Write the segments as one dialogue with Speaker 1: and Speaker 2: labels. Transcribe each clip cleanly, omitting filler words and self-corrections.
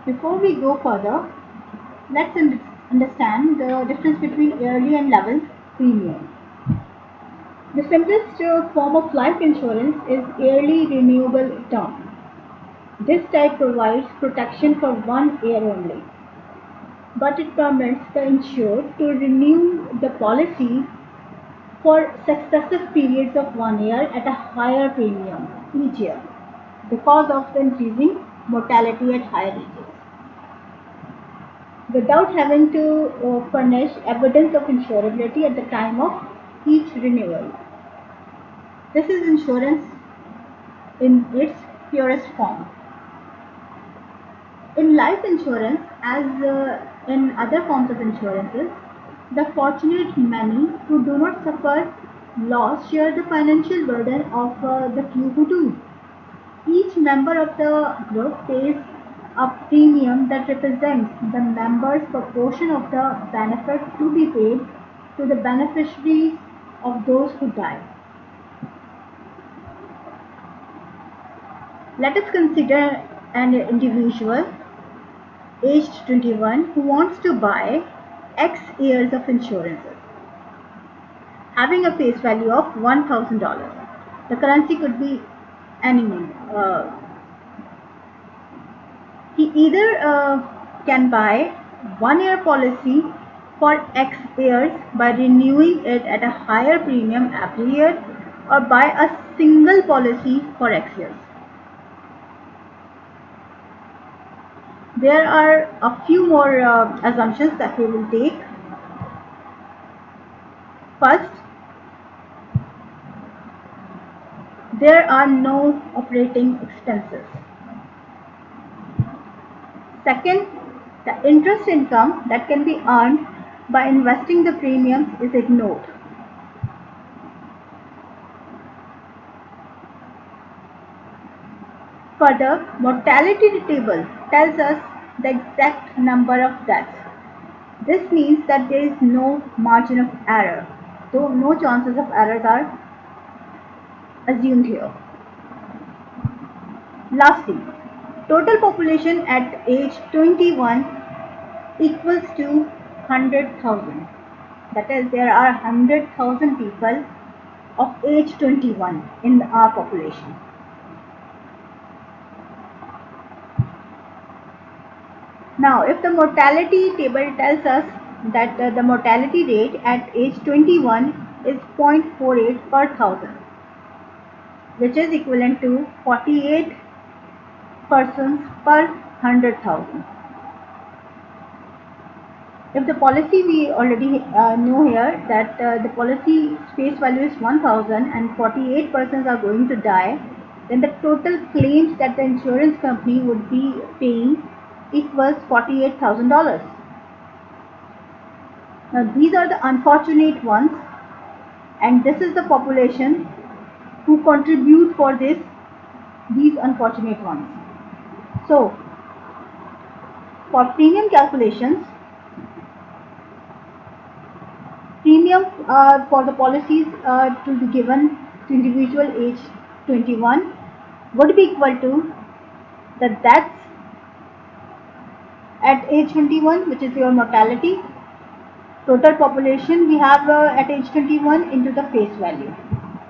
Speaker 1: Before we go further, let's understand the difference between yearly and level premium. The simplest form of life insurance is yearly renewable term. This type provides protection for 1 year only, but it permits the insured to renew the policy for successive periods of 1 year at a higher premium each year because of the increasing mortality at higher ages, without having to furnish evidence of insurability at the time of each renewal. This is insurance in its purest form. In life insurance, as in other forms of insurances, the fortunate many who do not suffer loss share the financial burden of the few who do. Each member of the group pays a premium that represents the member's proportion of the benefit to be paid to the beneficiaries of those who die. Let us consider an individual aged 21 who wants to buy X years of insurances, having a face value of $1,000. The currency could be any name. He either can buy 1 year policy for X years by renewing it at a higher premium every year, or buy a single policy for X years. There are a few more assumptions that we will take. First, there are no operating expenses. Second, the interest income that can be earned by investing the premiums is ignored. Further, mortality table tells us the exact number of deaths. This means that there is no margin of error, though no chances of errors are assumed here. Lastly, total population at age 21 equals to 100,000. That is, there are 100,000 people of age 21 in our population. Now, if the mortality table tells us that the mortality rate at age 21 is 0.48 per thousand, which is equivalent to 48 persons per 100,000. If the policy, we already know here that the policy face value is 1,000 and 48 persons are going to die, then the total claims that the insurance company would be paying equals $48,000. Now these are the unfortunate ones, and this is the population who contribute for these unfortunate ones. So for premium calculations, premium for the policies to be given to individual age 21 would be equal to the deaths at age 21, which is your mortality, total population we have at age 21 into the face value.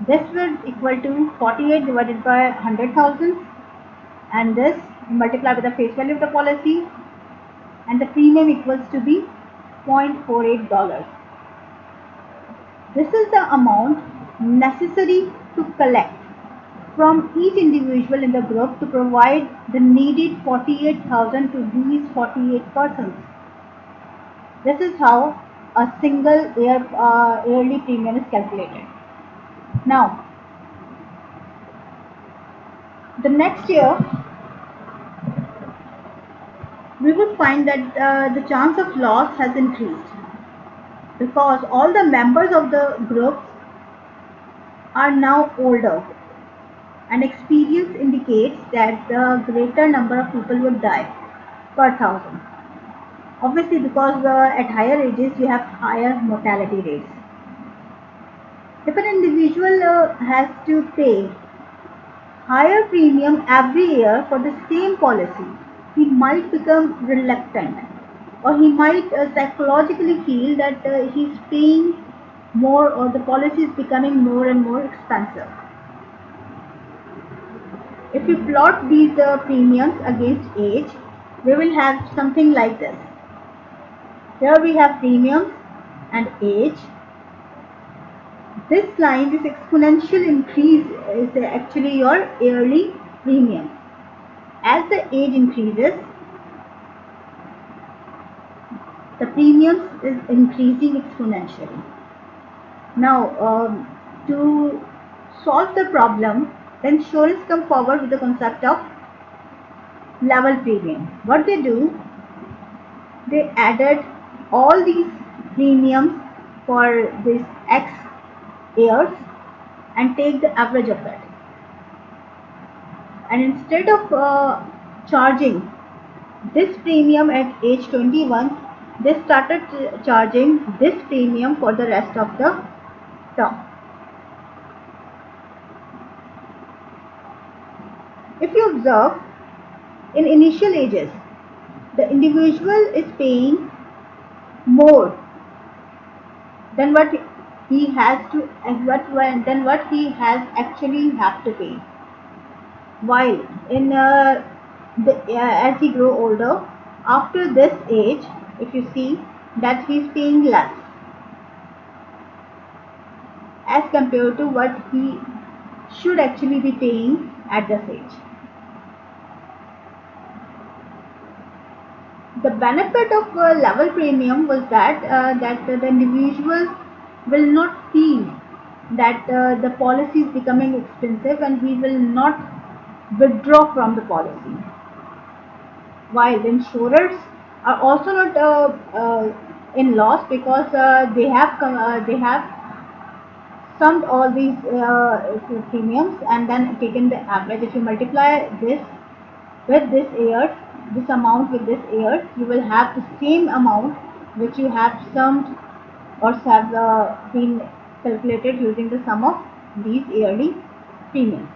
Speaker 1: This will equal to 48 divided by 100,000, and this multiplied with the face value of the policy, and the premium equals to be $0.48. This is the amount necessary to collect from each individual in the group to provide the needed 48,000 to these 48 persons. This is how a single yearly premium is calculated. Now, the next year we would find that the chance of loss has increased because all the members of the group are now older, and experience indicates that the greater number of people would die per thousand. Obviously, because at higher ages you have higher mortality rates. If an individual has to pay higher premium every year for the same policy, he might become reluctant, or he might psychologically feel that he's paying more, or the policy is becoming more and more expensive. If you plot these premiums against age, we will have something like this. Here we have premiums and age. This line, this exponential increase, is actually your yearly premium. As the age increases, the premiums is increasing exponentially. Now, to solve the problem, the insurance come forward with the concept of level premium. What they do, they added all these premiums for this X years and take the average of that. And instead of charging this premium at age 21, they started charging this premium for the rest of the term. If you observe, in initial ages, the individual is paying more than what he has to, than what he has actually have to pay. While in as he grow older, after this age, if you see that he is paying less as compared to what he should actually be paying at this age. The benefit of level premium was that the individual will not feel that the policy is becoming expensive, and he will not withdraw from the policy. While the insurers are also not in loss, because they have summed all these premiums and then taken the average. If you multiply this with this year, this amount with this year, you will have the same amount which you have summed or have been calculated using the sum of these yearly premiums.